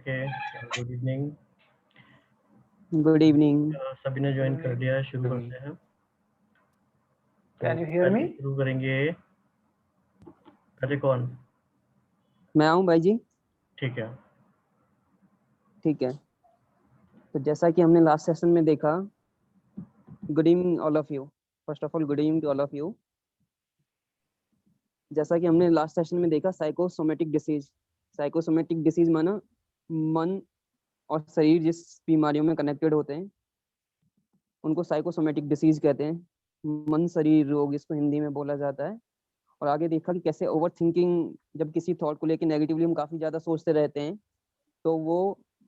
Okay, good evening. Good evening. सभी ने join कर लिया है, शुरू करते हैं। Can you hear me? शुरू करेंगे। अरे कौन? मैं आऊं भाई जी? ठीक है। ठीक है, तो जैसा कि हमने लास्ट सेशन में देखा, good evening all of you. First of all good evening to all of you. जैसा कि हमने लास्ट सेशन में देखा, साइकोसोमेटिक डिसीज। साइकोसोमेटिक डिसीज माना मन और शरीर जिस बीमारियों में कनेक्टेड होते हैं उनको साइकोसोमेटिक डिसीज कहते हैं। मन शरीर रोग इसको हिंदी में बोला जाता है। और आगे देखा कि कैसे ओवर थिंकिंग, जब किसी थॉट को लेकर नेगेटिवली हम काफ़ी ज़्यादा सोचते रहते हैं तो वो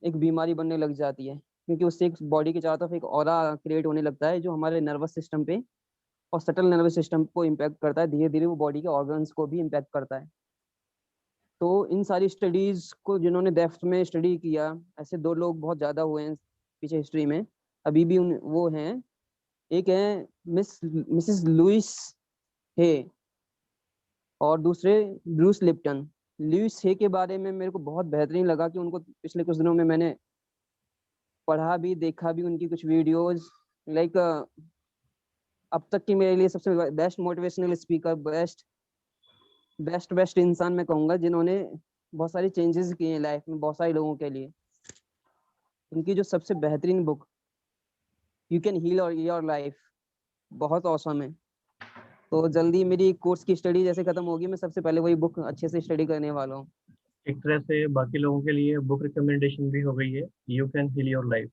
एक बीमारी बनने लग जाती है, क्योंकि उससे एक बॉडी के चारों तरफ एक ऑरा क्रिएट होने लगता है जो हमारे नर्वस सिस्टम पे और सटल नर्वस सिस्टम को इम्पैक्ट करता है। धीरे धीरे वो बॉडी के ऑर्गन्स को भी इम्पैक्ट करता है। तो इन सारी स्टडीज को जिन्होंने डेप्थ में स्टडी किया, ऐसे दो लोग बहुत ज़्यादा हुए हैं पीछे हिस्ट्री में, अभी भी वो हैं। एक है मिसिस लुइस हे और दूसरे ब्रूस लिप्टन। लुइस हे के बारे में मेरे को बहुत बेहतरीन लगा कि उनको पिछले कुछ दिनों में मैंने पढ़ा भी, देखा भी उनकी कुछ वीडियोस। लाइक अब तक की मेरे लिए सबसे बेस्ट मोटिवेशनल स्पीकर, बेस्ट इंसान मैं कहूँगा, जिन्होंने बहुत सारी चेंजेस किए हैं लाइफ में बहुत सारे लोगों के लिए। उनकी जो सबसे बेहतरीन book you can heal your life बहुत औसम है। तो जल्दी मेरी कोर्स की स्टडी जैसे खत्म होगी, मैं सबसे पहले वही बुक अच्छे से स्टडी करने वाला हूँ। एक तरह से बाकी लोगों के लिए बुक रिकमेंडेशन भी हो गई है, you can heal your life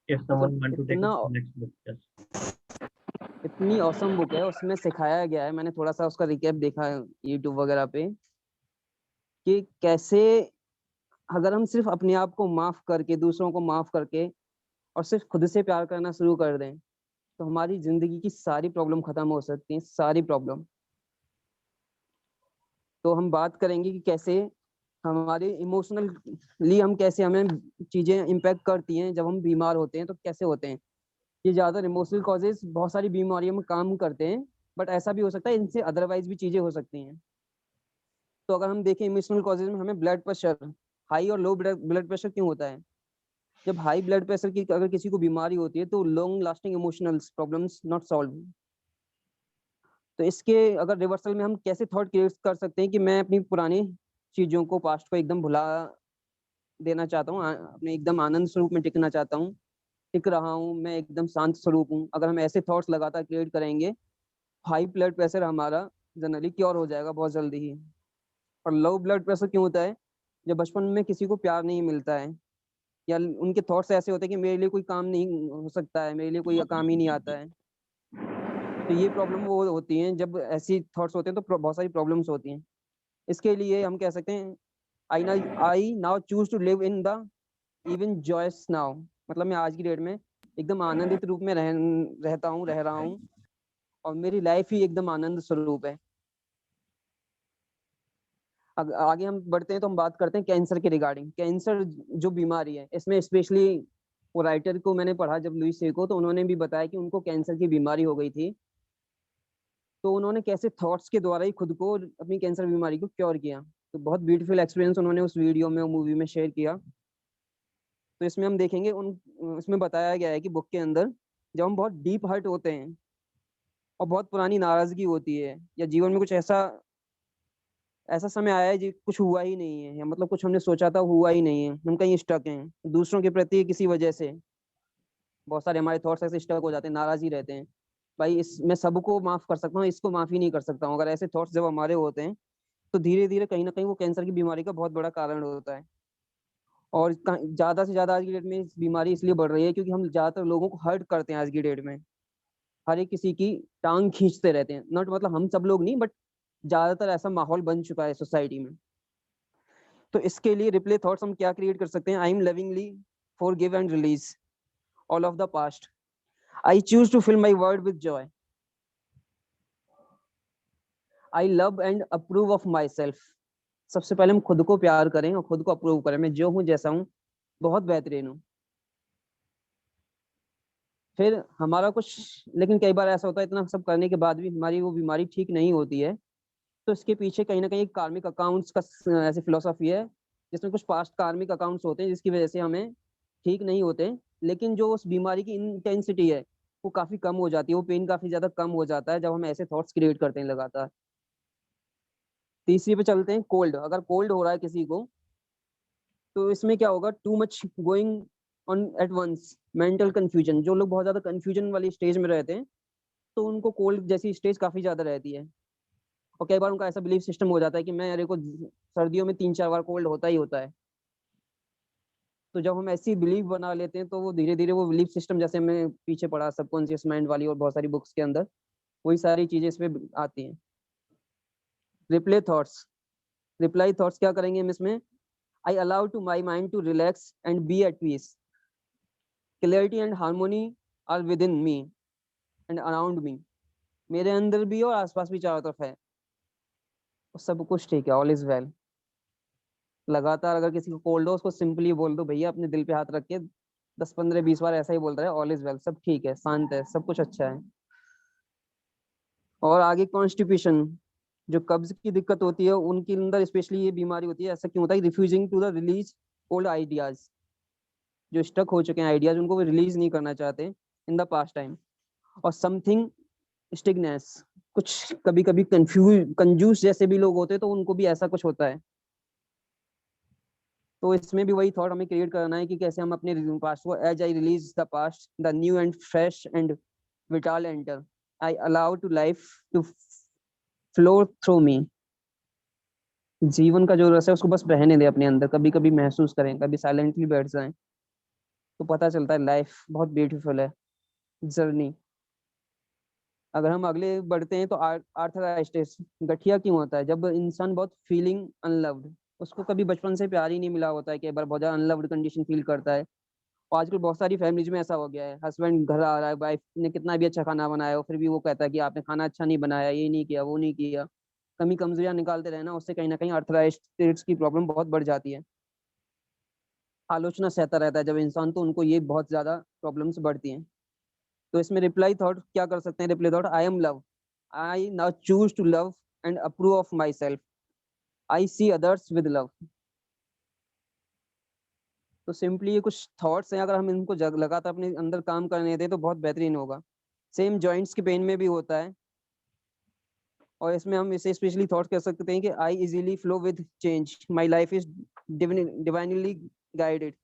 if someone want to take next book. इतनी औसम बुक है, उसमें सिखाया गया है, मैंने थोड़ा सा उसका रिकैप देखा यूट्यूब वगैरह पे, कि कैसे अगर हम सिर्फ अपने आप को माफ करके, दूसरों को माफ करके और सिर्फ खुद से प्यार करना शुरू कर दें तो हमारी जिंदगी की सारी प्रॉब्लम खत्म हो सकती हैं, सारी प्रॉब्लम। तो हम बात करेंगे कि कैसे हमारे इमोशनली हम कैसे, हमें चीजें इम्पैक्ट करती हैं जब हम बीमार होते हैं तो कैसे होते हैं। ये ज़्यादातर इमोशनल कॉजेज बहुत सारी बीमारियों में काम करते हैं, बट ऐसा भी हो सकता है इनसे अदरवाइज भी चीज़ें हो सकती हैं। तो अगर हम देखें इमोशनल कॉजेज में, हमें ब्लड प्रेशर, हाई और लो ब्लड प्रेशर क्यों होता है? जब हाई ब्लड प्रेशर की अगर किसी को बीमारी होती है तो long lasting emotional problems not solve. तो इसके अगर रिवर्सल में हम कैसे थॉट क्रिएट कर सकते हैं कि मैं अपनी पुरानी चीज़ों को, पास्ट को एकदम भुला देना चाहता हूँ, अपने एकदम आनंद स्वरूप में टिकना चाहता हूँ, टिक रहा हूँ, मैं एकदम शांत स्वरूप हूँ। अगर हम ऐसे थॉट्स लगातार क्रिएट करेंगे, हाई ब्लड प्रेशर हमारा जनरली क्योर हो जाएगा बहुत जल्दी ही। और लो ब्लड प्रेशर क्यों होता है? जब बचपन में किसी को प्यार नहीं मिलता है या उनके थॉट्स ऐसे होते हैं कि मेरे लिए कोई काम नहीं हो सकता है, मेरे लिए कोई काम ही नहीं आता है। तो ये प्रॉब्लम वो होती है, जब ऐसी थॉट्स होते हैं तो बहुत सारी प्रॉब्लम्स होती हैं। इसके लिए हम कह सकते हैं I now choose to live in the even joys now. मतलब मैं आज की डेट में एकदम आनंदित रूप में रह रहा हूँ और मेरी लाइफ ही एकदम आनंद स्वरूप है। आगे हम बढ़ते हैं तो हम बात करते हैं कैंसर के रिगार्डिंग। कैंसर जो बीमारी है, इसमें स्पेशली वो राइटर को मैंने पढ़ा जब लुइस से को, तो उन्होंने भी बताया कि उनको कैंसर की बीमारी हो गई थी। तो उन्होंने कैसे थॉट्स के द्वारा ही खुद को, अपनी कैंसर बीमारी को क्योर किया। तो बहुत ब्यूटीफुल एक्सपीरियंस उन्होंने उस वीडियो में, मूवी में शेयर किया। तो इसमें हम देखेंगे इसमें बताया गया है कि बुक के अंदर, जब हम बहुत डीप हर्ट होते हैं और बहुत पुरानी नाराजगी होती है, या जीवन में कुछ ऐसा समय आया है जी कुछ हुआ ही नहीं है, या मतलब कुछ हमने सोचा था हुआ ही नहीं है, हम कहीं स्टक हैं दूसरों के प्रति किसी वजह से, बहुत सारे हमारे थॉट्स ऐसे स्टक हो जाते हैं, नाराज ही रहते हैं। भाई मैं सबको माफ कर सकता हूँ, इसको माफ ही नहीं कर सकता हूँ। अगर ऐसे थॉट्स जब हमारे होते हैं तो धीरे धीरे कहीं ना कहीं वो कैंसर की बीमारी का बहुत बड़ा कारण होता है। और ज्यादा से ज्यादा आज की डेट में इस बीमारी इसलिए बढ़ रही है क्योंकि हम ज्यादातर लोगों को हर्ट करते हैं आज की डेट में। हर एक किसी की टांग खींचते रहते हैं, नॉट मतलब हम सब लोग नहीं, बट ज्यादातर ऐसा माहौल बन चुका है सोसाइटी में। तो इसके लिए रिप्ले थॉट्स हम क्या क्रिएट कर सकते हैं? I am lovingly forgive and release all of the past. I choose to fill my word with joy. I love and approve of my self. सबसे पहले हम खुद को प्यार करें और खुद को अप्रूव करें, मैं जो हूँ जैसा हूँ बहुत बेहतरीन हूँ। फिर हमारा कुछ, लेकिन कई बार ऐसा होता है इतना सब करने के बाद भी हमारी वो बीमारी ठीक नहीं होती है, तो इसके पीछे कहीं ना कहीं कार्मिक अकाउंट्स का ऐसी फिलोसफी है जिसमें कुछ पास्ट कार्मिक अकाउंट्स होते हैं जिसकी वजह से हमें ठीक नहीं होते, लेकिन जो उस बीमारी की इंटेंसिटी है वो काफी कम हो जाती है, वो पेन काफी ज्यादा कम हो जाता है जब हम ऐसे थॉट्स क्रिएट करते हैं लगातार। तीसरी पे चलते हैं, कोल्ड। अगर कोल्ड हो रहा है किसी को तो इसमें क्या होगा, too much going on at once, mental confusion. जो लोग बहुत ज्यादा कंफ्यूजन वाली स्टेज में रहते हैं तो उनको कोल्ड जैसी स्टेज काफी ज्यादा रहती है, और कई बार उनका ऐसा बिलीफ सिस्टम हो जाता है कि मैं, अरे को सर्दियों में 3-4 बार कोल्ड होता ही होता है। तो जब हम ऐसी बिलीफ बना लेते हैं तो वो धीरे धीरे वो बिलीफ सिस्टम, जैसे मैं पीछे पढ़ा सबकॉन्शियस माइंड वाली और बहुत सारी बुक्स के अंदर, वही सारी चीजें इसमें आती हैं। रिप्ले थॉट्स, रिप्लाई थॉट्स क्या करेंगे हम इसमें, I allow to my mind to relax and be at peace, clarity and harmony are within me and around me. मेरे अंदर भी और आसपास भी चारों तरफ है, सब कुछ ठीक है, ऑल इज वेल। लगातार अगर किसी को कोल्ड हो उसको सिंपली बोल दो, भैया अपने दिल पे हाथ रख के 10-15-20 बार ऐसा ही बोलता है, ऑल इज वेल, सब ठीक है, शांत है, सब कुछ अच्छा है। और आगे कॉन्स्टिपेशन, जो कब्ज की दिक्कत होती है उनके अंदर स्पेशली ये बीमारी होती है। ऐसा क्यों होता है, refusing to the release old ideas, जो स्टक हो चुके हैं आइडियाज उनको वो रिलीज नहीं करना चाहते इन द पास्ट टाइम। और समथिंग स्टिगनेस, कुछ कभी कभी कंजूस जैसे भी लोग होते हैं तो उनको भी ऐसा कुछ होता है। तो इसमें भी वही थॉट हमें क्रिएट करना है कि कैसे हम अपने पास्ट को, as I release the past the new and fresh and vital enter, I allow to life to flow through me. जीवन का जो रस है उसको बस बहने दे अपने अंदर, कभी कभी महसूस करें, कभी साइलेंटली बैठ जाएं तो पता चलता है लाइफ बहुत ब्यूटीफुल है, जर्नी। अगर हम अगले बढ़ते हैं तो आर्थराइटिस, गठिया क्यों होता है, जब इंसान बहुत फीलिंग अनलव्ड, उसको कभी बचपन से प्यार ही नहीं मिला होता है, कई बार बहुत ज्यादा अनलव्ड कंडीशन फील करता है। और आजकल बहुत सारी फैमिलीज में ऐसा हो गया है, हस्बैंड घर आ रहा है, वाइफ ने कितना भी अच्छा खाना बनाया हो फिर भी वो कहता है कि आपने खाना अच्छा नहीं बनाया, ये नहीं किया, वो नहीं किया। कमी कमजोरियां निकालते रहना, उससे कहीं ना कहीं आर्थराइटिस की प्रॉब्लम बहुत बढ़ जाती है। आलोचना सहता रहता है जब इंसान, तो उनको ये बहुत ज्यादा प्रॉब्लम्स बढ़ती हैं। तो इसमें रिप्लाई थॉट क्या कर सकते हैं, reply thought, I am love, I now choose to love and approve of my self, I see others with love. तो सिंपली ये कुछ थॉट्स हैं, अगर हम इनको लगातार अपने अंदर काम करने दें तो बहुत बेहतरीन होगा। सेम जॉइंट्स के पेन में भी होता है, और इसमें हम इसे स्पेशली थॉट कर सकते हैं कि I easily flow with change, my life is divinely guided.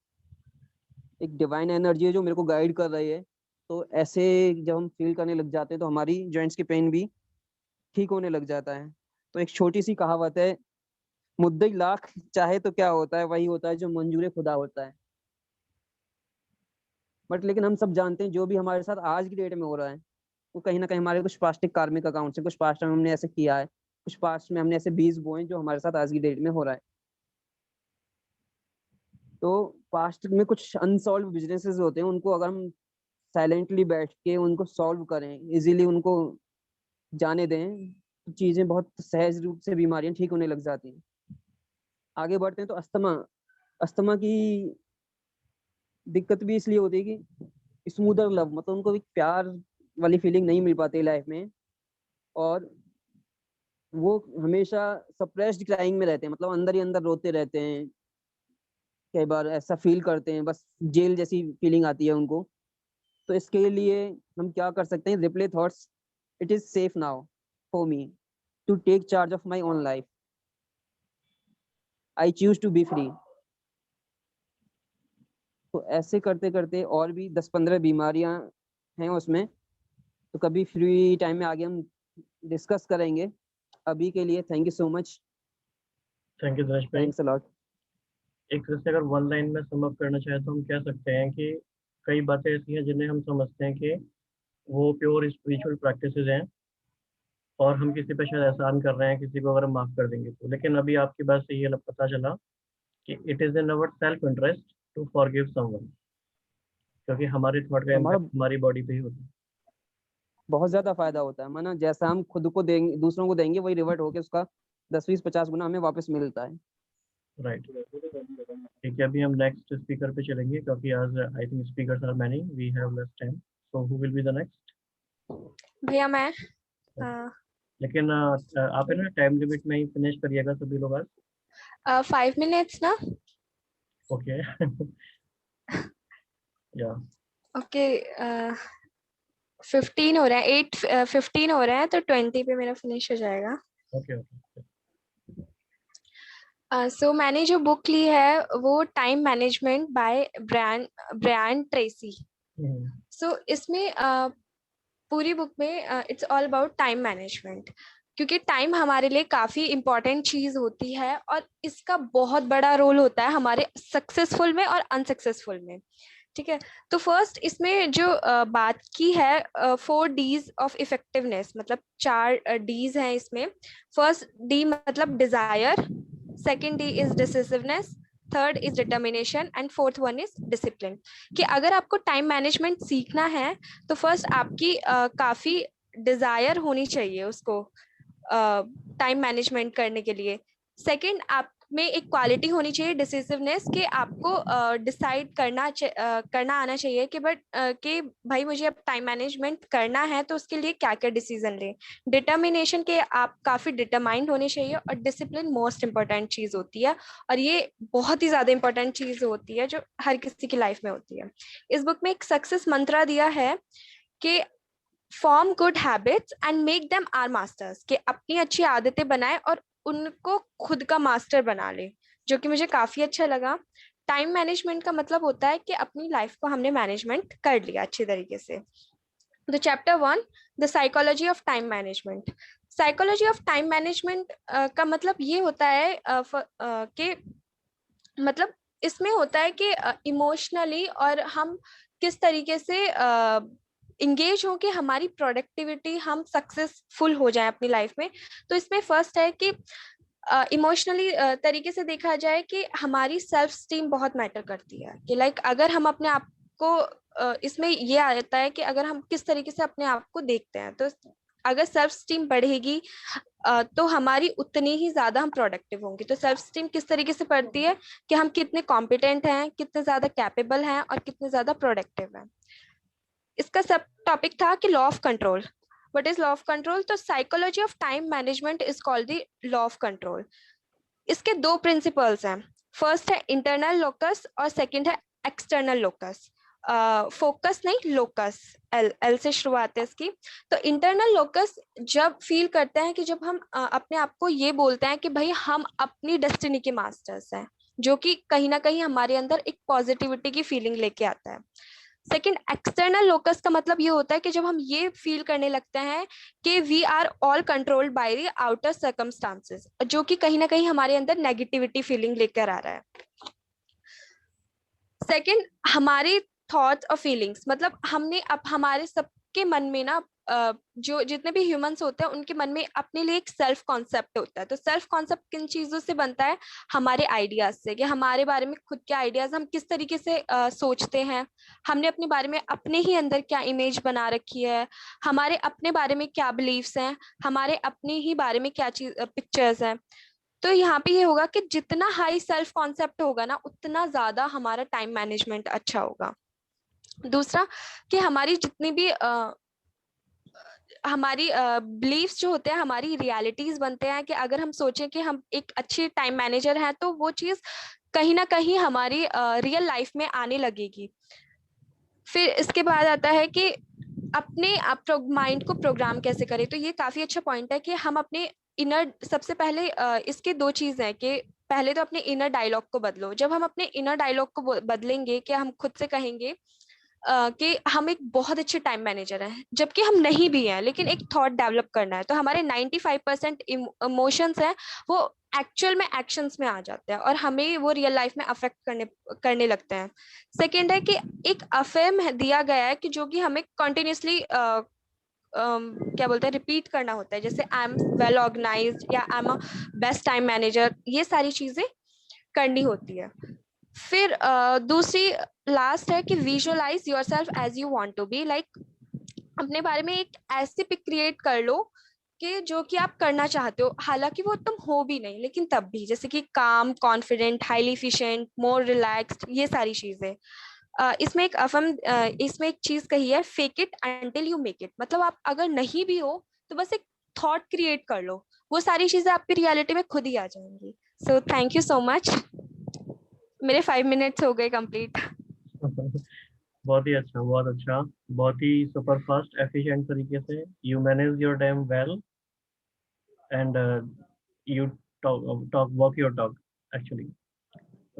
एक डिवाइन एनर्जी है जो मेरे को गाइड कर रही है। तो ऐसे जब हम फील करने लग जाते हैं तो हमारी जॉइंट्स की पेन भी ठीक होने लग जाता है। तो एक छोटी सी कहावत है, मुद्दई लाख चाहे तो क्या होता है, वही होता है जो मंजूर खुदा होता है। बट लेकिन हम सब जानते हैं जो भी हमारे साथ आज की डेट में हो रहा है वो कहीं ना कहीं हमारे कुछ पास्टिक कार्मिक अकाउंट से, कुछ पास्ट में हमने ऐसे किया है, कुछ पास्ट में हमने ऐसे बीज बोए जो हमारे साथ आज की डेट में हो रहा है। तो पास्ट में कुछ अनसॉल्व बिजनेसेस होते हैं, उनको अगर हम साइलेंटली बैठ के उनको सॉल्व करें, इजीली उनको जाने दें, तो चीजें बहुत सहज रूप से बीमारियां ठीक होने लग जाती हैं। आगे बढ़ते हैं तो अस्थमा, अस्थमा की दिक्कत भी इसलिए होती है कि स्मूदर लव, मतलब उनको एक प्यार वाली फीलिंग नहीं मिल पाती लाइफ में, और वो हमेशा सप्रेस्ड क्राइंग में रहते हैं, मतलब अंदर ही अंदर रोते रहते हैं, कई बार ऐसा फील करते हैं, बस जेल जैसी फीलिंग आती है उनको। तो इसके लिए हम क्या कर सकते हैं, replay thoughts, it is safe now for me to take charge of my own life, I choose to be free. तो ऐसे करते करते और भी 10-15 बीमारियां हैं उसमें, तो कभी फ्री टाइम में आगे हम डिस्कस करेंगे। अभी के लिए thank you so much. Thank you Dinesh भाई। Thanks a lot. एक तरह से अगर वन लाइन में सम अप करना चाहे तो हम कह सकते हैं कि कई बातें ऐसी हैं जिन्हें हम समझते हैं कि वो प्योर स्पिरिचुअल प्रैक्टिसेस हैं और हम किसी पे शायद एहसान कर रहे हैं, किसी को अगर हम माफ कर देंगे तो। लेकिन अभी आपकी बात से ये पता चला कि it is in our self interest to forgive someone, क्योंकि हमारे थॉट का हमारा इम्पैक्ट हमारी बॉडी पे ही होता है। बहुत ज्यादा फायदा होता है, माना जैसा हम खुद को देंगे दूसरों को देंगे वही रिवर्ट होके उसका 10-20-50 गुना हमें वापस मिलता है। राइट, ठीक है। अभी हम नेक्स्ट स्पीकर पे चलेंगे क्योंकि आज I think speakers are many, we have less time, so who will be the next? भैया मैं लेकिन आप है ना टाइम लिमिट में ही फिनिश करिएगा सभी लोग आज। 5 minutes ना, Okay. Yeah. ओके 15 हो रहा है, 8:15 हो रहा है, तो 20 पे मेरा फिनिश हो जाएगा। Okay. Okay. सो मैंने जो बुक ली है वो time management by Brian Tracy. Hmm. So इसमें पूरी बुक में it's all about time management, क्योंकि टाइम हमारे लिए काफी इंपॉर्टेंट चीज होती है और इसका बहुत बड़ा रोल होता है हमारे सक्सेसफुल में और अनसक्सेसफुल में। ठीक है, तो फर्स्ट इसमें जो बात की है 4 डीज ऑफ इफेक्टिवनेस, मतलब 4 डीज हैं इसमें। फर्स्ट डी मतलब desire, second D is decisiveness, third is determination and fourth one is discipline. कि अगर आपको टाइम मैनेजमेंट सीखना है तो फर्स्ट आपकी काफी डिजायर होनी चाहिए उसको टाइम मैनेजमेंट करने के लिए। सेकंड, आप में एक क्वालिटी होनी चाहिए डिसिसिवनेस, कि आपको डिसाइड करना आना चाहिए कि भाई मुझे अब टाइम मैनेजमेंट करना है तो उसके लिए क्या क्या डिसीजन लें। डिटर्मिनेशन के आप काफी डिटरमाइंड होने चाहिए, और डिसिप्लिन मोस्ट इंपॉर्टेंट चीज होती है, और ये बहुत ही ज्यादा इंपॉर्टेंट चीज होती है जो हर किसी की लाइफ में होती है। इस बुक में एक सक्सेस मंत्रा दिया है कि form good habits and make them our masters, कि अपनी अच्छी आदतें बनाए और उनको खुद का मास्टर बना ले, जो कि मुझे काफी अच्छा लगा। टाइम मैनेजमेंट का मतलब होता है कि अपनी लाइफ को हमने मैनेजमेंट कर लिया अच्छे तरीके से। तो chapter 1, the psychology of time management. Psychology of time management का मतलब ये होता है कि मतलब इसमें होता है कि इमोशनली और हम किस तरीके से इंगेज हो कि हमारी प्रोडक्टिविटी, हम सक्सेसफुल हो जाए अपनी लाइफ में। तो इसमें फर्स्ट है कि इमोशनली तरीके से देखा जाए कि हमारी सेल्फ स्टीम बहुत मैटर करती है, कि लाइक अगर हम अपने आप को इसमें ये आता है कि अगर हम किस तरीके से अपने आप को देखते हैं, तो अगर सेल्फ स्टीम बढ़ेगी तो हमारी उतनी ही ज्यादा हम प्रोडक्टिव होंगे। तो सेल्फ स्टीम किस तरीके से बढ़ती है कि हम कितने कॉम्पिटेंट हैं, कितने ज्यादा कैपेबल हैं और कितने ज्यादा प्रोडक्टिव हैं। इसका सब टॉपिक था कि law of control. What is law of control? तो psychology of time management is called the law of control. इसके 2 प्रिंसिपल्स हैं। फर्स्ट है इंटरनल लोकस और सेकंड है एक्सटर्नल लोकस। फोकस नहीं, लोकस, एल से शुरुआत है इसकी। तो इंटरनल लोकस जब फील करते हैं कि जब हम अपने आप को ये बोलते हैं कि भाई हम अपनी डेस्टिनी के मास्टर्स हैं, जो कि कहीं ना कहीं हमारे अंदर एक पॉजिटिविटी की फीलिंग लेके आता है। सेकंड, एक्सटर्नल लोकस का मतलब ये होता है कि जब हम ये फील करने लगते हैं कि we are all controlled by the outer circumstances, जो कि कहीं ना कहीं हमारे अंदर नेगेटिविटी फीलिंग लेकर आ रहा है। सेकंड, हमारे थॉट्स और फीलिंग्स, मतलब हमने अब हमारे सबके मन में ना जो जितने भी ह्यूमंस होते हैं उनके मन में अपने लिए एक सेल्फ कॉन्सेप्ट होता है। तो सेल्फ कॉन्सेप्ट किन चीजों से बनता है? हमारे आइडियाज से, कि हमारे बारे में खुद के आइडियाज हम किस तरीके से सोचते हैं, हमने अपने बारे में अपने ही अंदर क्या इमेज बना रखी है, हमारे अपने बारे में क्या बिलीव्स हैं, हमारे अपने ही बारे में क्या चीज पिक्चर्स हैं। तो यहाँ पे ये होगा कि जितना हाई सेल्फ कॉन्सेप्ट होगा ना, उतना ज्यादा हमारा टाइम मैनेजमेंट अच्छा होगा। दूसरा, कि हमारी जितनी भी हमारी बिलीव्स जो होते हैं, हमारी रियलिटीज बनते हैं, कि अगर हम सोचें कि हम एक अच्छे टाइम मैनेजर हैं तो वो चीज कहीं ना कहीं हमारी रियल लाइफ में आने लगेगी। फिर इसके बाद आता है कि अपने माइंड को प्रोग्राम कैसे करें। तो ये काफी अच्छा पॉइंट है कि हम अपने इनर, सबसे पहले इसके 2 चीज हैं कि पहले तो अपने इनर डायलॉग को बदलो। जब हम अपने इनर डायलॉग को बदलेंगे, कि हम खुद से कहेंगे कि हम एक बहुत अच्छे टाइम मैनेजर हैं, जबकि हम नहीं भी हैं, लेकिन एक थॉट डेवलप करना है, तो हमारे 95% इमोशंस हैं वो एक्चुअल में एक्शंस में आ जाते हैं और हमें वो रियल लाइफ में अफेक्ट करने लगते हैं। सेकेंड है कि एक अफर्म दिया गया है कि जो कि हमें कंटिन्यूसली क्या बोलते हैं, रिपीट करना होता है, जैसे आई एम वेल ऑर्गेनाइज्ड या I am a best time manager, ये सारी चीजें करनी होती है। फिर दूसरी लास्ट है कि visualise yourself as you want to be, like अपने बारे में एक ऐसी पिक क्रिएट कर लो कि जो कि आप करना चाहते हो, हालांकि वो तुम हो भी नहीं, लेकिन तब भी, जैसे कि काम, कॉन्फिडेंट, हाईली एफिशिएंट, मोर रिलैक्स्ड, ये सारी चीजें। इसमें एक चीज कही है, fake it until you make it, मतलब आप अगर नहीं भी हो तो बस एक थॉट क्रिएट कर लो, वो सारी चीजें आपकी रियलिटी में खुद ही आ जाएंगी। सो थैंक यू सो मच। मेरे 5 मिनट्स हो गए कंप्लीट। बहुत ही अच्छा, बहुत अच्छा, बहुत ही सुपर फास्ट एफिशिएंट तरीके से you manage your time well and you talk walk your dog actually,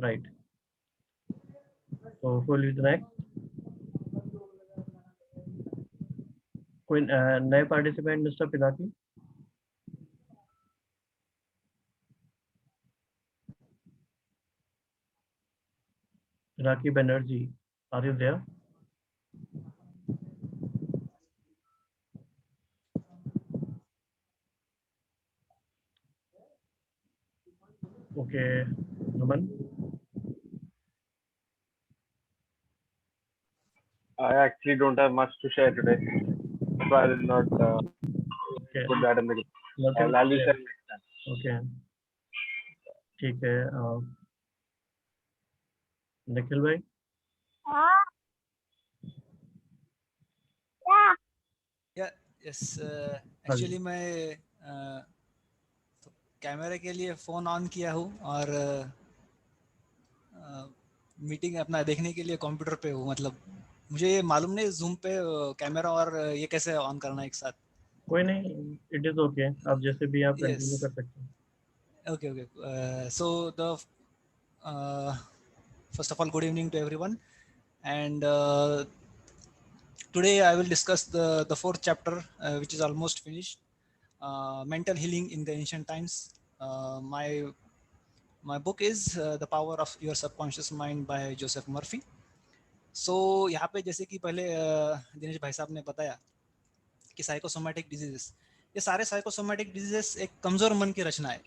right? So who will be the next? कोई नए participant? Mister Pinaki. Pinaki Banerjee, are you there? Okay, Naman. I actually don't have much to share today, so I will not Okay, put that in the group. nothing I'll be to sharing next time. share. Okay, ठीक है। निखिल भाई। Yes actually मैं कैमरे के लिए phone on किया हूँ और मीटिंग अपना देखने के लिए कंप्यूटर पे हूँ। मतलब मुझे ये मालूम नहीं जूम पे कैमरा और ये कैसे ऑन करना एक साथ। कोई नहीं, इट इज ओके, आप जैसे भी आप कंटिन्यू Yes. कर सकते हैं। Okay, okay. So first of all, good evening to everyone. And today I will discuss the fourth chapter, which is almost finished. Mental healing in the ancient times. My book is The Power of Your Subconscious Mind by Joseph Murphy. So यहाँ पे जैसे कि पहले दिनेश भाई साहब ने बताया कि साइकोसोमैटिक डिजीजेस, ये सारे साइकोसोमैटिक डिजीजेस एक कमजोर मन की रचना है।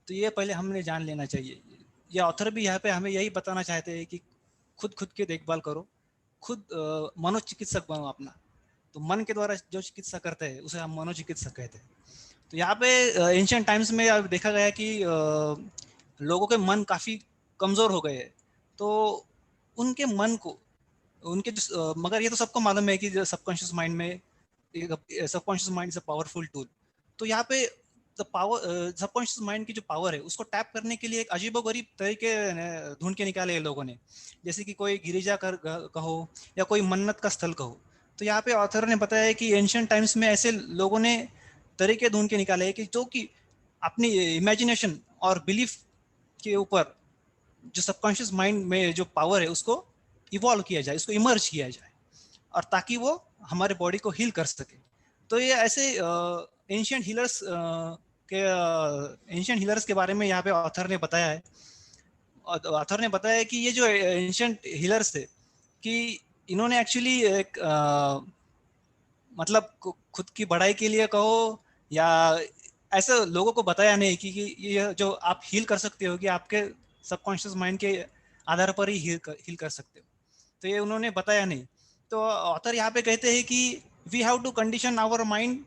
तो ये पहले हमने जान लेना चाहिए। ये ऑथर भी यहाँ पे हमें यही बताना चाहते हैं कि खुद की देखभाल करो, खुद मनोचिकित्सक बनो अपना। तो मन के द्वारा जो चिकित्सा करते हैं उसे हम मनोचिकित्सक कहते हैं। तो यहाँ पे एंशिएंट टाइम्स में देखा गया कि लोगों के मन काफ़ी कमज़ोर हो गए हैं। तो उनके मन को उनके मगर ये तो सबको मालूम है कि सबकॉन्शियस माइंड में subconscious mind is a powerful tool. तो यहाँ पे सबकॉन्शियस माइंड की जो पावर है उसको टैप करने के लिए एक अजीबोगरीब तरीके ढूंढ के निकाले हैं लोगों ने, जैसे कि कोई गिरिजा कहो या कोई मन्नत का स्थल कहो। तो यहाँ पे ऑथर ने बताया है कि एंशिएंट टाइम्स में ऐसे लोगों ने तरीके ढूंढ के निकाले हैं कि जो कि अपनी इमेजिनेशन और बिलीफ के ऊपर जो सबकॉन्शियस माइंड में जो पावर है उसको इवॉल्व किया जाए, उसको इमर्ज किया जाए, और ताकि वो हमारे बॉडी को हील कर सके। तो ये ऐसे एंशिएंट हीलर्स के बारे में यहाँ पे ऑथर ने बताया है। ऑथर ने बताया कि ये जो एंशिएंट हीलर्स थे कि इन्होंने एक्चुअली एक मतलब खुद की बढ़ाई के लिए कहो या ऐसे लोगों को बताया नहीं कि ये जो आप हील कर सकते हो कि आपके सबकॉन्शियस माइंड के आधार पर ही हील कर सकते हो। तो ये उन्होंने बताया नहीं। तो ऑथर यहाँ पे कहते हैं कि we have to condition our mind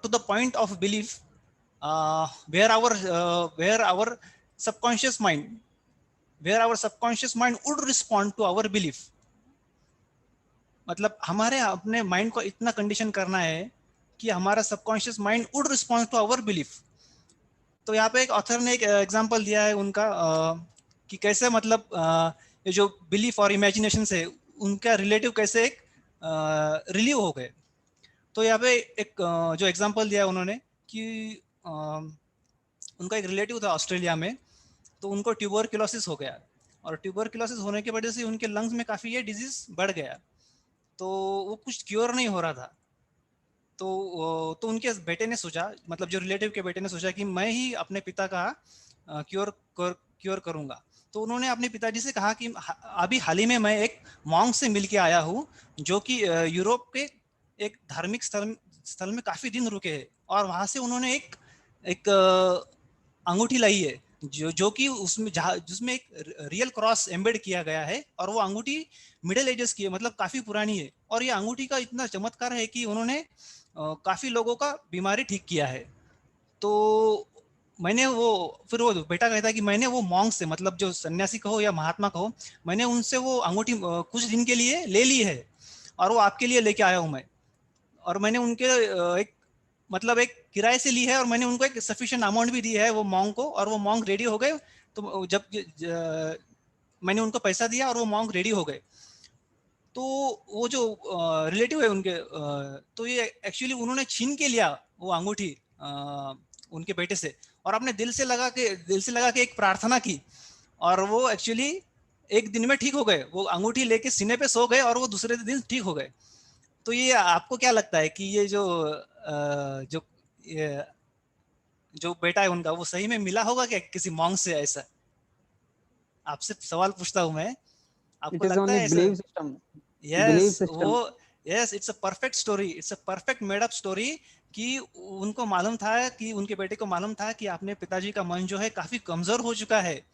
to the point of belief where our subconscious mind would respond to our belief। मतलब हमारे अपने माइंड को इतना कंडीशन करना है कि हमारा subconscious mind would respond to our belief. तो यहाँ पे एक ऑथर ने एक एग्जांपल दिया है उनका कि कैसे मतलब ये जो बिलीफ और इमेजिनेशन से उनका रिलेटिव कैसे एक रिलीव हो गए। तो यहाँ पे एक जो एग्जांपल दिया उन्होंने कि उनका एक रिलेटिव था ऑस्ट्रेलिया में, तो उनको ट्यूबरक्लोसिस हो गया और ट्यूबरक्लोसिस होने की वजह से उनके लंग्स में काफ़ी ये डिजीज बढ़ गया। तो वो कुछ क्योर नहीं हो रहा था। तो उनके बेटे ने सोचा, मतलब जो रिलेटिव के बेटे ने सोचा कि मैं ही अपने पिता का क्योर करूंगा। तो उन्होंने अपने पिताजी से कहा कि अभी हाल ही में मैं एक मॉन्क से मिल के आया हूँ जो कि यूरोप के एक धार्मिक स्थल में काफ़ी दिन रुके हैं, और वहाँ से उन्होंने एक अंगूठी लाई है जो कि उसमें जिसमें एक रियल क्रॉस एम्बेड किया गया है, और वो अंगूठी मिडिल एजेस की है, मतलब काफ़ी पुरानी है। और ये अंगूठी का इतना चमत्कार है कि उन्होंने काफ़ी लोगों का बीमारी ठीक किया है। तो मैंने फिर वो बेटा कहता है कि मैंने वो मॉन्क से, मतलब जो सन्यासी कहो या महात्मा कहो, मैंने उनसे वो अंगूठी कुछ दिन के लिए ले ली है और वो आपके लिए लेके आया हूँ मैं। और मैंने उनके एक किराए से ली है और मैंने उनको एक सफिशिएंट अमाउंट भी दी है वो मॉन्क को, और वो मॉन्क रेडी हो गए। तो जब मैंने उनको पैसा दिया और वो मॉन्क रेडी हो गए। तो वो जो रिलेटिव है उनके, तो ये एक्चुअली उन्होंने छीन के लिया वो अंगूठी उनके बेटे से, और अपने दिल से लगा के एक प्रार्थना की, और वो एक्चुअली एक दिन में ठीक हो गए। वो अंगूठी लेके सीने पे सो गए और वो दूसरे दिन ठीक हो गए। तो ये आपको क्या लगता है कि ये जो बेटा है उनका, वो सही में मिला होगा क्या किसी मॉन्क से? ऐसा आपसे सवाल पूछता हूँ मैं, आपको It is लगता only है ऐसा? belief system. Belief yes, system. वो yes, it's a perfect story, it's a perfect made up story कि उनको मालूम था, कि उनके बेटे को मालूम था कि अपने पिताजी का मन जो है काफी कमजोर हो चुका है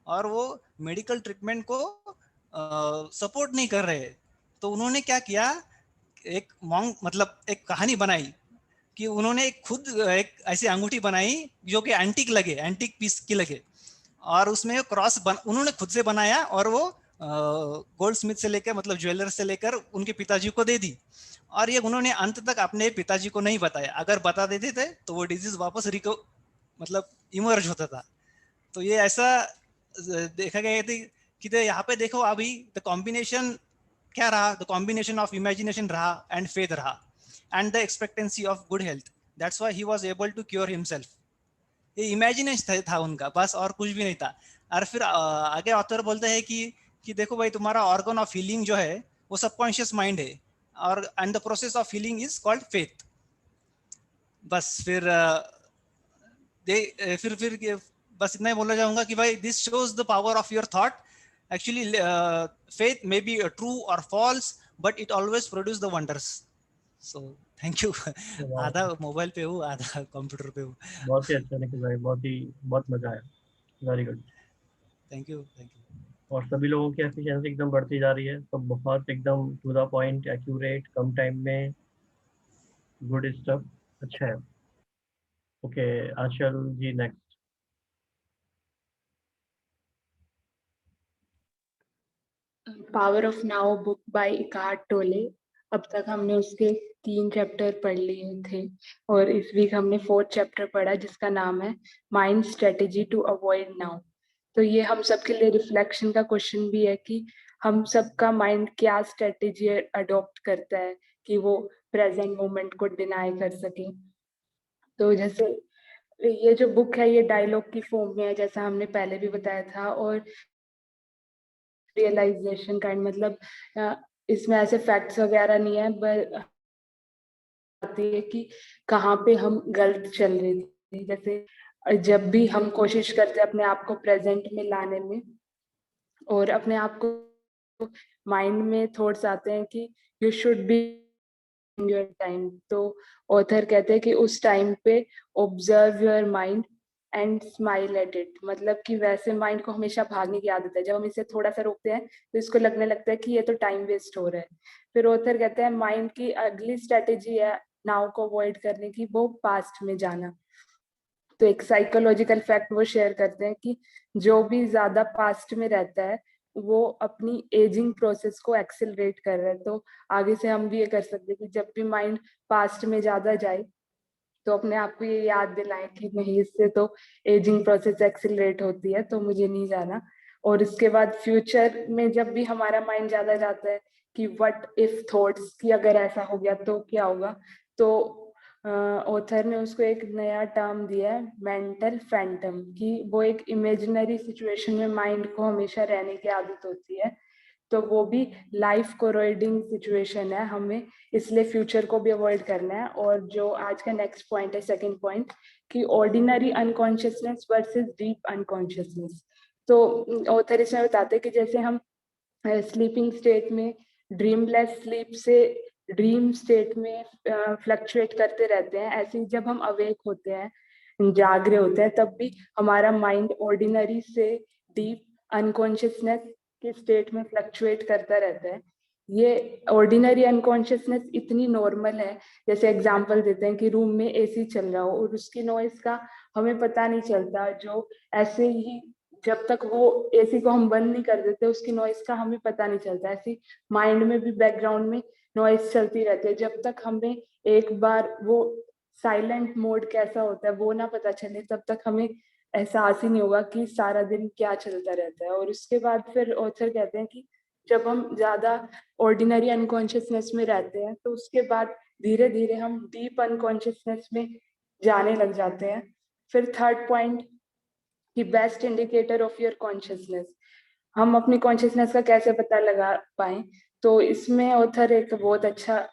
और वो मेडिकल ट्रीटमेंट को सपोर्ट नहीं कर रहे। तो उन्होंने क्या किया, एक मॉन्क मतलब एक कहानी बनाई कि उन्होंने खुद एक ऐसी अंगूठी बनाई जो कि एंटीक पीस की लगे, और उसमें क्रॉस उन्होंने खुद से बनाया, और वो गोल्ड स्मिथ से लेकर, मतलब ज्वेलर से लेकर उनके पिताजी को दे दी। और ये उन्होंने अंत तक अपने पिताजी को नहीं बताया, अगर बता देते थे तो वो डिजीज वापस मतलब इमर्ज होता था। तो ये ऐसा देखा गया था कि यहाँ पे देखो अभी द कॉम्बिनेशन क्या रहा, द कॉम्बिनेशन ऑफ इमेजिनेशन रहा एंड फेथ रहा and the expectancy of good health, that's why he was able to cure himself. ये इमेजिनेशन था उनका, बस, और कुछ भी नहीं था। और फिर आगे ऑथर बोलते हैं कि देखो भाई, तुम्हारा ऑर्गन ऑफ हीलिंग जो है वो सबकॉन्शियस माइंड है, और and the process of healing is called faith. बस फिर फिर बस इतना ही बोलना चाहूंगा कि भाई, this shows the power of your thought. Actually faith may be true और false, but it always produce the wonders. So thank you. आधा मोबाइल पे हूँ, आधा कंप्यूटर पे हूँ। बहुत ही अच्छा निखिल भाई, बहुत मजा आया। Very good. Thank you. और सभी लोगों की एफिशिएंसी एकदम बढ़ती जा रही है, तो बहुत एकदम टू द पॉइंट, एक्यूरेट, कम टाइम में, गुड स्टफ, अच्छा है। Okay, Anchal ji next. Power of now book by Eckhart Tolle. अब तक हमने उसके 3 चैप्टर पढ़ लिए थे और इस वीक हमने 4th चैप्टर पढ़ा जिसका नाम है mind strategy to avoid now. तो ये हम सबके लिए रिफ्लेक्शन का क्वेश्चन भी है कि हम सबका माइंड क्या स्ट्रेटेजी अडॉप्ट करता है कि वो प्रेजेंट मोमेंट को डिनाई कर सके। तो जैसे ये जो बुक है ये डायलॉग की फॉर्म में है, जैसा हमने पहले भी बताया था, और रियलाइजेशन काइंड मतलब इसमें ऐसे फैक्ट्स वगैरह नहीं है, बट आती है कि कहाँ पे हम गलत चल रहे थे। जैसे जब भी हम कोशिश करते हैं अपने आप को प्रेजेंट में लाने में, और अपने आप को माइंड में थॉट्स आते हैं कि you should be your time, तो ऑथर कहते हैं कि उस टाइम पे observe your mind and smile at it. मतलब कि वैसे माइंड को हमेशा भागने की आदत है, जब हम इसे थोड़ा सा रोकते हैं तो इसको लगने लगता है कि ये तो टाइम वेस्ट हो रहा है। फिर ऑथर कहते हैं माइंड की अगली स्ट्रेटेजी है नाउ को अवॉइड करने की, वो पास्ट में जाना। तो एक साइकोलॉजिकल फैक्ट वो शेयर करते हैं कि जो भी ज्यादा पास्ट में रहता है वो अपनी एजिंग प्रोसेस को एक्सेलरेट कर रहा है। तो आगे से हम भी ये कर सकते हैं कि जब भी माइंड पास्ट में ज्यादा जाए तो अपने आप को ये याद दिलाएं कि नहीं, इससे तो एजिंग प्रोसेस एक्सेलरेट होती है, तो मुझे नहीं जाना। और इसके बाद फ्यूचर में जब भी हमारा माइंड ज्यादा जाता है कि व्हाट इफ थॉट्स, कि अगर ऐसा हो गया तो क्या होगा, तो ऑथर ने उसको एक नया टर्म दिया है, मेंटल फैंटम, कि वो एक इमेजिनरी सिचुएशन में माइंड को हमेशा रहने की आदत होती है। तो वो भी लाइफ कोरोइडिंग सिचुएशन है, हमें इसलिए फ्यूचर को भी अवॉइड करना है। और जो आज का नेक्स्ट पॉइंट है, सेकंड पॉइंट, कि ordinary unconsciousness versus deep unconsciousness. तो ऑथर इसमें बताते हैं कि जैसे हम स्लीपिंग स्टेट में ड्रीमलेस स्लीप से ड्रीम स्टेट में फ्लक्चुएट करते रहते हैं, ऐसे ही जब हम अवेक होते हैं, जाग रहे होते हैं, तब भी हमारा माइंड ऑर्डिनरी से डीप अनकॉन्शियसनेस के स्टेट में फ्लक्चुएट करता रहता है। ये ऑर्डिनरी अनकॉन्शियसनेस इतनी नॉर्मल है, जैसे एग्जांपल देते हैं कि रूम में एसी चल रहा हो और उसकी नॉइज का हमें पता नहीं चलता, जो ऐसे ही जब तक वो एसी को हम बंद नहीं कर देते उसकी नॉइज का हमें पता नहीं चलता। ऐसी माइंड में भी बैकग्राउंड में नॉइज चलती रहती है, जब तक हमें एक बार वो साइलेंट मोड कैसा होता है वो ना पता चले तब तक हमें एहसास ही नहीं होगा कि सारा दिन क्या चलता रहता है। और उसके बाद फिर ऑथर कहते हैं कि जब हम ज्यादा ऑर्डिनरी अनकॉन्शियसनेस में रहते हैं तो उसके बाद धीरे धीरे हम डीप अनकॉन्शियसनेस में जाने लग जाते हैं। फिर थर्ड पॉइंट कि best indicator of your consciousness, हम अपनी कॉन्शियसनेस का कैसे पता लगा पाए। तो इसमें ऑथर एक बहुत अच्छा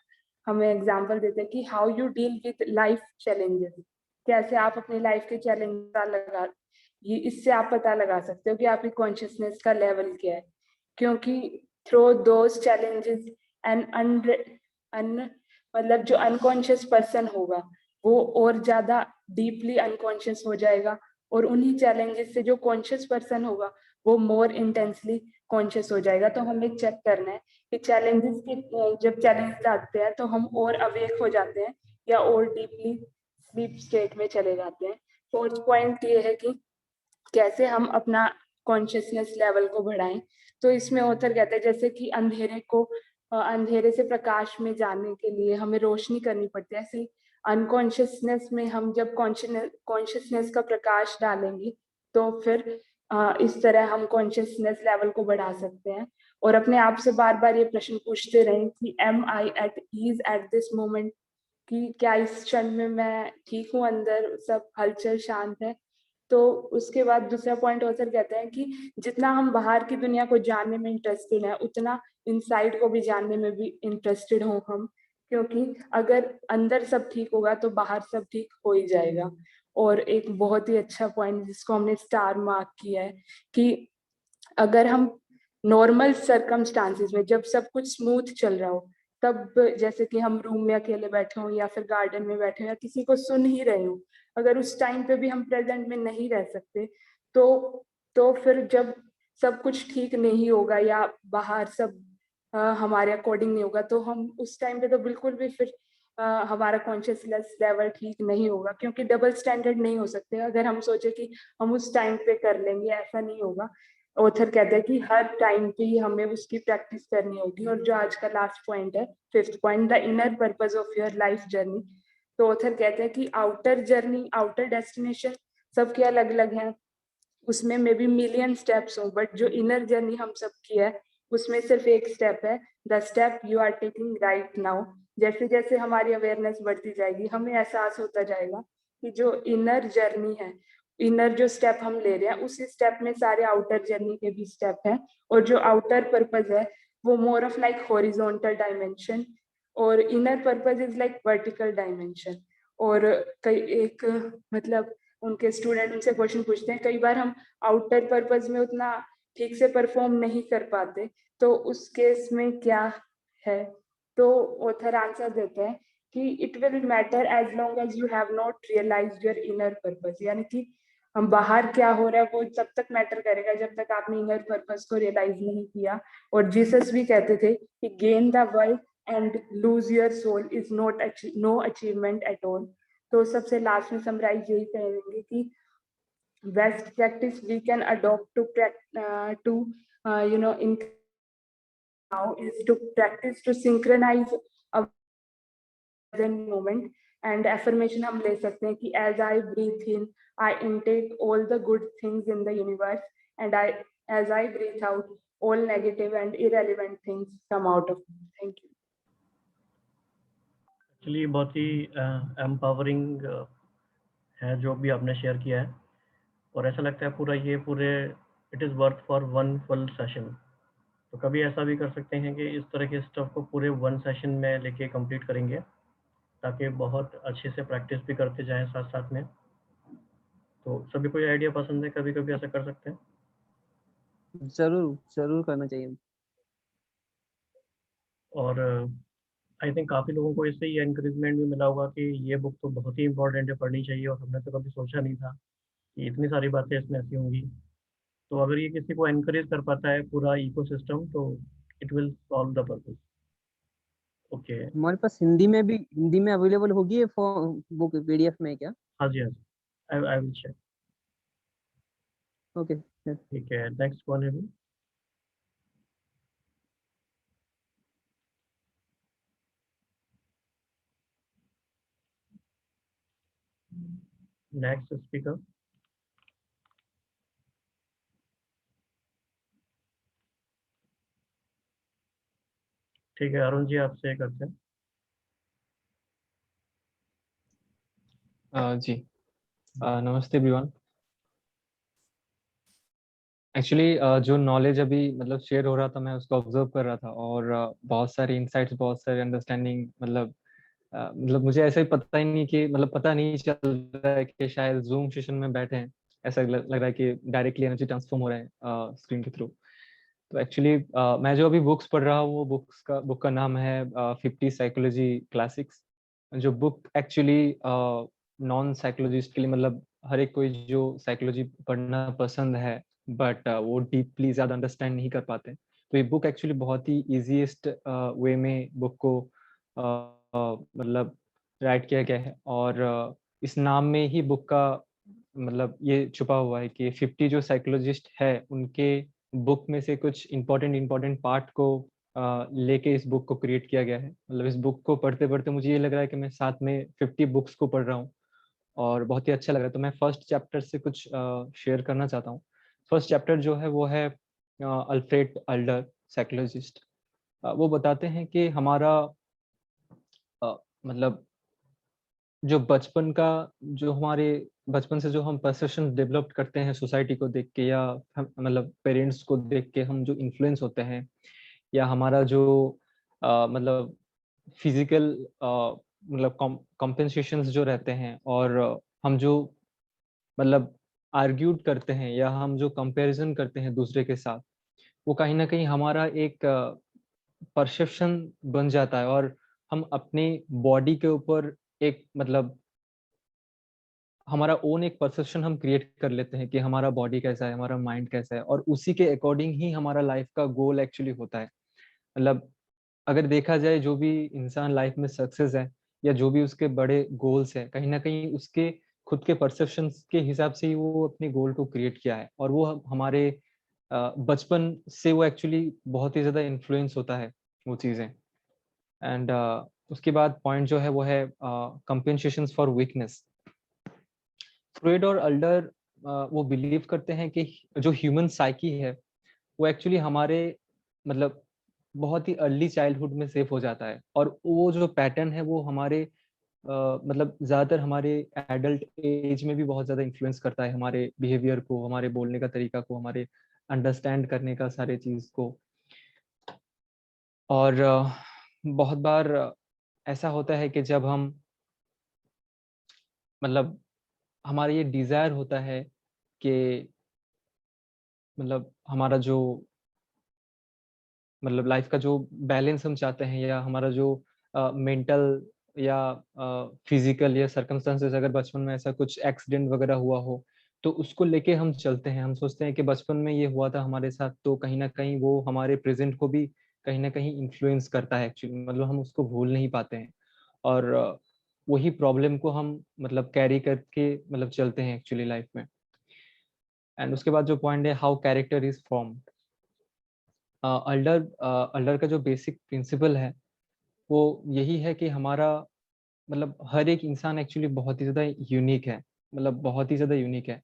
हमें एग्जांपल देते हैं कि how you deal with life challenges, कैसे आप अपनी लाइफ के चैलेंज का लगा, ये इससे आप पता लगा सकते हो कि आपकी कॉन्शियसनेस का लेवल क्या है। क्योंकि थ्रू दोज चैलेंजेस एंड अन मतलब जो अनकॉन्शियस पर्सन होगा वो और ज्यादा डीपली अनकॉन्शियस हो जाएगा, और उन्हीं चैलेंजेस से जो कॉन्शियस पर्सन होगा वो मोर इंटेंसली कॉन्शियस हो जाएगा। तो हमें चेक करना है कि चैलेंजेस के जब चैलेंजेस आते हैं तो हम और अवेक हो जाते हैं या और डीपली स्लीप स्टेट में चले जाते हैं। फोर्थ पॉइंट ये है कि कैसे हम अपना कॉन्शियसनेस लेवल को बढ़ाएं। तो इसमें ऑथर कहते हैं जैसे कि अंधेरे से प्रकाश में जाने के लिए हमें रोशनी करनी पड़ती है, ऐसे अनकॉन्शियसनेस में हम जब कॉन्शियसनेस का प्रकाश डालेंगे तो फिर इस तरह हम कॉन्शियसनेस लेवल को बढ़ा सकते हैं। और अपने आप से बार बार ये प्रश्न पूछते रहें कि am I at ease at this moment, कि क्या इस क्षण में मैं ठीक हूँ, अंदर सब हलचल शांत है। तो उसके बाद दूसरा पॉइंट ऑथर कहते हैं कि जितना हम बाहर की दुनिया को जानने में इंटरेस्टेड है उतना इनसाइड को भी जानने में भी इंटरेस्टेड हो हम, क्योंकि अगर अंदर सब ठीक होगा तो बाहर सब ठीक हो ही जाएगा। और एक बहुत ही अच्छा पॉइंट जिसको हमने स्टार मार्क किया है कि अगर हम नॉर्मल सरकमस्टांसिस में जब सब कुछ स्मूथ चल रहा हो, तब जैसे कि हम रूम में अकेले बैठे हों या फिर गार्डन में बैठे हों या किसी को सुन ही रहे हो, अगर उस टाइम पे भी हम प्रेजेंट में नहीं रह सकते तो फिर जब सब कुछ ठीक नहीं होगा या बाहर सब हमारे अकॉर्डिंग नहीं होगा तो हम उस टाइम पे तो बिल्कुल भी फिर हमारा कॉन्शियसनेस लेवल ठीक नहीं होगा, क्योंकि डबल स्टैंडर्ड नहीं हो सकते। अगर हम सोचे कि हम उस टाइम पे कर लेंगे, ऐसा नहीं होगा। ऑथर कहते हैं कि हर टाइम पे ही हमें उसकी प्रैक्टिस करनी होगी। और जो आज का लास्ट पॉइंट है, fifth point, the inner purpose of your life journey. तो ऑथर कहते हैं कि आउटर जर्नी, आउटर डेस्टिनेशन सबके अलग अलग हैं, उसमें मे बी मिलियन स्टेप्स हो, बट जो इनर जर्नी हम सबकी है उसमें सिर्फ एक स्टेप है, the step you are taking right now. जैसे जैसे हमारी अवेयरनेस बढ़ती जाएगी हमें एहसास होता जाएगा कि जो इनर जर्नी है, इनर जो स्टेप हम ले रहे हैं उसी स्टेप में सारे आउटर जर्नी के भी स्टेप हैं। और जो आउटर पर्पज है वो more of like horizontal dimension, और inner purpose is like vertical dimension. और कई एक मतलब उनके स्टूडेंट उनसे क्वेश्चन पूछते हैं, कई बार हम आउटर पर्पज में उतना ठीक से परफॉर्म नहीं कर पाते, तो उस केस में क्या है। तो ऑथर आंसर देते हैं कि it will matter as long as you have not realised your inner purpose, यानी कि हम बाहर क्या हो रहा है वो तब तक मैटर करेगा जब तक आपने इनर पर्पस को रियलाइज नहीं किया। और जीसस भी कहते थे कि gain the world and lose your soul is not no achievement at all. तो सबसे लास्ट में समराइज यही कहेंगे कि best practice we can adopt to you know in now is to practice to synchronize a present moment। and affirmation हम ले सकते हैं कि as I breathe in I intake all the good things in the universe, and as I breathe out all negative and irrelevant things come out of me। thank you। Actually बहुत ही empowering है जो भी आपने share किया है, और ऐसा लगता है पूरे it is worth for one full session. तो कभी ऐसा भी कर सकते हैं कि इस तरह के स्टफ को पूरे वन सेशन में लेके कंप्लीट करेंगे, ताकि बहुत अच्छे से प्रैक्टिस भी करते जाएं साथ साथ में। तो सभी को ये आइडिया पसंद है, कभी कभी ऐसा कर सकते हैं। जरूर जरूर करना चाहिए। और आई थिंक काफ़ी लोगों को इससे ये एनकरेजमेंट भी मिला होगा कि ये बुक तो बहुत ही इंपॉर्टेंट है, पढ़नी चाहिए, और हमने तो कभी सोचा नहीं था कि इतनी सारी बातें इसमें ऐसी होंगी। तो अगर ये किसी को एनकरेज कर पाता है पूरा इकोसिस्टम, तो it will solve the purpose. Okay. हमारे पास हिंदी में अवेलेबल होगी ये बुक पीडीएफ में क्या? हाँ जी, हाँ जी, आई विल चेक। ओके। ठीक है, नेक्स्ट कौन है? Next speaker. ठीक है, अरुण जी आपसे करते हैं। जी नमस्ते एवरीवन। एक्चुअली जो नॉलेज अभी मतलब शेयर हो रहा था, मैं उसको ऑब्जर्व कर रहा था, और बहुत सारे इंसाइट्स, बहुत सारे अंडरस्टैंडिंग, मतलब मुझे ऐसा ही पता ही नहीं कि मतलब पता नहीं चल रहा है कि शायद जूम सेशन में बैठे हैं। ऐसा लग रहा है कि डायरेक्टली एनर्जी ट्रांसफॉर्म हो रहा है स्क्रीन के थ्रू। तो एक्चुअली मैं जो अभी बुक्स पढ़ रहा हूँ, वो बुक का नाम है 50 साइकोलॉजी क्लासिक्स। जो बुक एक्चुअली नॉन साइकोलॉजिस्ट के लिए, मतलब हर एक कोई जो साइकोलॉजी पढ़ना पसंद है बट वो डीपली ज़्यादा अंडरस्टैंड नहीं कर पाते, तो ये बुक एक्चुअली बहुत ही ईजीएस्ट वे में बुक को मतलब राइट किया गया है। और इस नाम में ही बुक का मतलब ये छुपा हुआ है कि 50 जो साइकोलॉजिस्ट है उनके बुक में से कुछ इम्पोर्टेंट पार्ट को लेके इस बुक को क्रिएट किया गया है। मतलब इस बुक को पढ़ते पढ़ते मुझे ये लग रहा है कि मैं साथ में 50 बुक्स को पढ़ रहा हूँ, और बहुत ही अच्छा लग रहा है। तो मैं फर्स्ट चैप्टर से कुछ शेयर करना चाहता हूँ। फर्स्ट चैप्टर जो है वो है अल्फ्रेड एडलर, साइकोलॉजिस्ट। वो बताते हैं कि हमारा मतलब जो बचपन का, जो हमारे बचपन से जो हम परसेप्शन डेवलप करते हैं सोसाइटी को देख के, या मतलब पेरेंट्स को देख के हम जो इन्फ्लुएंस होते हैं, या हमारा जो मतलब फिजिकल मतलब कॉम्पेंसेशंस जो रहते हैं, और हम जो मतलब आर्ग्यूड करते हैं या हम जो कंपैरिजन करते हैं दूसरे के साथ, वो कहीं ना कहीं हमारा एक परसेप्शन बन जाता है, और हम अपने बॉडी के ऊपर एक मतलब हमारा ओन एक परसेप्शन हम क्रिएट कर लेते हैं कि हमारा बॉडी कैसा है, हमारा माइंड कैसा है, और उसी के अकॉर्डिंग ही हमारा लाइफ का गोल एक्चुअली होता है। मतलब अगर देखा जाए, जो भी इंसान लाइफ में सक्सेस है या जो भी उसके बड़े गोल्स है, कहीं ना कहीं उसके खुद के परसेप्शंस के हिसाब से ही वो अपने गोल को क्रिएट किया है, और वो हमारे बचपन से वो एक्चुअली बहुत ही ज्यादा इन्फ्लुएंस होता है वो चीजें। एंड उसके बाद पॉइंट जो है वो है कंपेंसेशंस फॉर वीकनेस। फ्रॉइड और एल्डर वो बिलीव करते हैं कि जो ह्यूमन साइकी है वो एक्चुअली हमारे मतलब बहुत ही अर्ली चाइल्डहुड में सेफ हो जाता है, और वो जो पैटर्न है वो हमारे मतलब ज्यादातर हमारे एडल्ट एज में भी बहुत ज्यादा इन्फ्लुएंस करता है हमारे बिहेवियर को, हमारे बोलने का तरीका को, हमारे अंडरस्टैंड करने का सारे चीज को। और बहुत बार ऐसा होता है कि जब हम मतलब हमारा ये डिजायर होता है कि मतलब हमारा जो मतलब लाइफ का जो बैलेंस हम चाहते हैं, या हमारा जो मेंटल या फिजिकल या सर्कमस्टेंसेस, अगर बचपन में ऐसा कुछ एक्सीडेंट वगैरह हुआ हो, तो उसको लेके हम चलते हैं। हम सोचते हैं कि बचपन में ये हुआ था हमारे साथ, तो कहीं ना कहीं वो हमारे प्रेजेंट को भी कहीं ना कहीं इन्फ्लुएंस करता है एक्चुअली, मतलब हम उसको भूल नहीं पाते हैं, और वही प्रॉब्लम को हम मतलब कैरी करके मतलब चलते हैं एक्चुअली लाइफ में। एंड उसके बाद जो पॉइंट है, how character is formed. Alder का जो बेसिक प्रिंसिपल है वो यही है कि हमारा मतलब हर एक इंसान एक्चुअली बहुत ही ज़्यादा यूनिक है, मतलब बहुत ही ज़्यादा यूनिक है।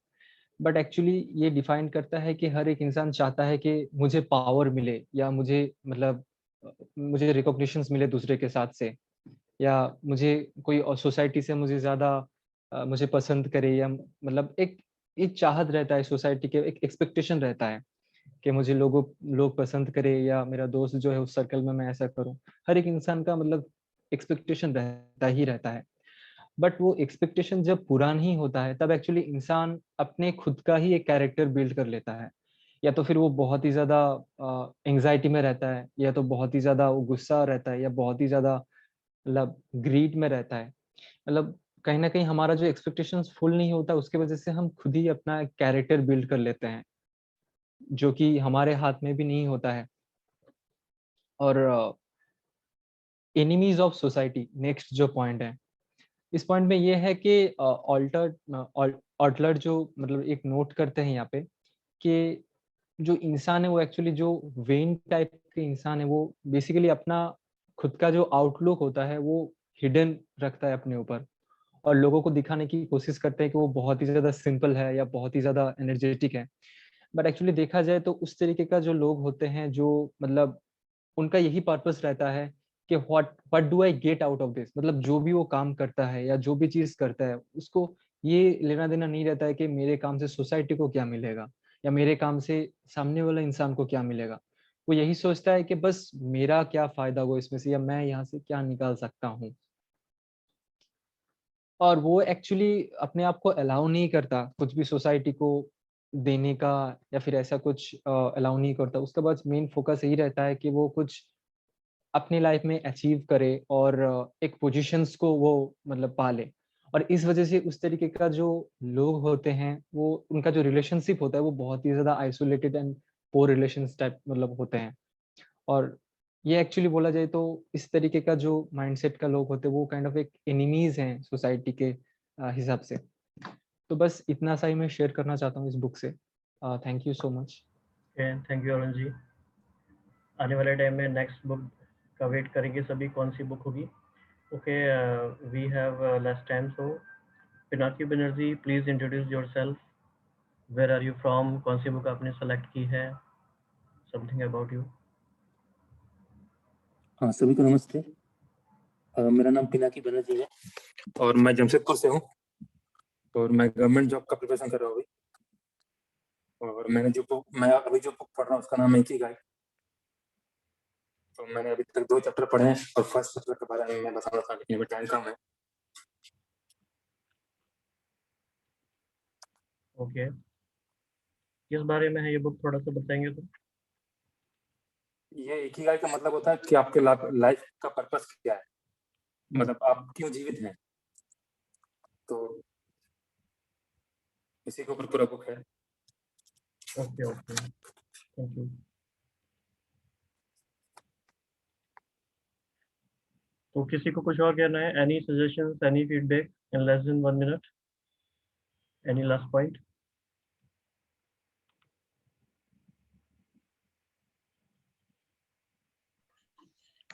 बट एक्चुअली ये डिफाइन करता है कि हर एक इंसान चाहता है कि मुझे पावर मिले, या मुझे मतलब मुझे रिकॉग्निशंस मिले दूसरे के साथ से, या मुझे कोई और सोसाइटी से मुझे ज़्यादा मुझे पसंद करे, या मतलब एक चाहत रहता है सोसाइटी के, एक एक्सपेक्टेशन रहता है कि मुझे लोग पसंद करे, या मेरा दोस्त जो है उस सर्कल में मैं ऐसा करूं। हर एक इंसान का मतलब एक्सपेक्टेशन रहता ही रहता है। बट वो एक्सपेक्टेशन जब पूरा नहीं होता है, तब एक्चुअली इंसान अपने खुद का ही एक कैरेक्टर बिल्ड कर लेता है। या तो फिर वो बहुत ही ज्यादा एंग्जाइटी में रहता है, या तो बहुत ही ज्यादा वो गुस्सा रहता है, या बहुत ही ज्यादा मतलब ग्रीड में रहता है। मतलब कहीं ना कहीं हमारा जो एक्सपेक्टेशंस फुल नहीं होता, उसकी वजह से हम खुद ही अपना कैरेक्टर बिल्ड कर लेते हैं, जो कि हमारे हाथ में भी नहीं होता है। और एनिमीज ऑफ सोसाइटी, नेक्स्ट जो पॉइंट है, इस पॉइंट में ये है कि ऑल्टर जो मतलब एक नोट करते हैं यहाँ पे कि जो इंसान है वो एक्चुअली जो वेन टाइप के इंसान है, वो बेसिकली अपना खुद का जो आउटलुक होता है वो हिडन रखता है अपने ऊपर, और लोगों को दिखाने की कोशिश करते हैं कि वो बहुत ही ज्यादा सिंपल है या बहुत ही ज्यादा एनर्जेटिक है। बट एक्चुअली देखा जाए तो उस तरीके का जो लोग होते हैं, जो मतलब उनका यही पर्पस रहता है कि what do I get out of this, मतलब जो भी वो काम करता है या जो भी चीज करता है उसको ये लेना देना नहीं रहता है कि मेरे काम से सोसाइटी को क्या मिलेगा या मेरे काम से सामने वाला इंसान को क्या मिलेगा। वो यही सोचता है कि बस मेरा क्या फायदा हो इसमें से या मैं यहाँ से क्या निकाल सकता हूँ। और वो एक्चुअली अपने आप को अलाउ नहीं करता कुछ भी सोसाइटी को देने का या फिर ऐसा कुछ अलाउ नहीं करता। उसका बस मेन फोकस यही रहता है कि वो कुछ अपनी लाइफ में अचीव करे और एक पोजीशंस को वो मतलब पाले। और इस वजह से उस तरीके का जो लोग होते हैं वो उनका जो रिलेशनशिप होता है वो बहुत ही ज्यादा isolated and poor relations type मतलब होते हैं। और ये एक्चुअली बोला जाए तो इस तरीके का जो माइंडसेट का लोग होते हैं वो काइंड ऑफ एक एनिमीज हैं सोसाइटी के हिसाब से। तो बस इतना सा ही मैं शेयर करना चाहता हूँ इस बुक से। Thank you so much. Thank you Arun ji. आने वाले टाइम में नेक्स्ट बुक का वेट करेंगे सभी, कौन सी बुक होगी। Okay, we have less time, so Pinaki Banerjee please introduce yourself, where are you from, कौन सी बुक आपने सेलेक्ट की है, समथिंग अबाउट यू। हाँ, सभी को नमस्ते। मेरा नाम पिनाकी बनर्जी है और मैं जमशेदपुर से हूँ और मैं गवर्नमेंट जॉब का प्रिपरेशन कर रहा हूँ अभी। और मैं अभी जो बुक पढ़ रहा हूँ उसका नाम है इकिगाई। तो मैंने अभी तक 2 चैप्टर पढ़े हैं और फर्स्ट चैप्टर के बारे में मैं बताना था लेकिन अभी टाइम कम है। ओके, किस बारे में है ये बुक, थोड़ा सा बताएंगे तो। ये इकिगाई का मतलब होता है कि आपके लाइफ का पर्पस क्या है, मतलब आप क्यों जीवित हैं। तो इसी के ऊपर पूरा बुक है। Okay okay, thank you. तो किसी को कुछ और कहना है, any suggestions, any feedback in less than 1 minute, any last point.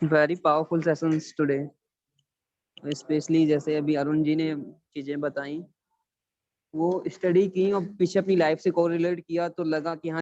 Very powerful sessions today, specially जैसे अभी अरुण जी ने चीजें बताई, वो स्टडी की और पीछे अपनी लाइफ से कोरिलेट किया तो लगा कि हाँ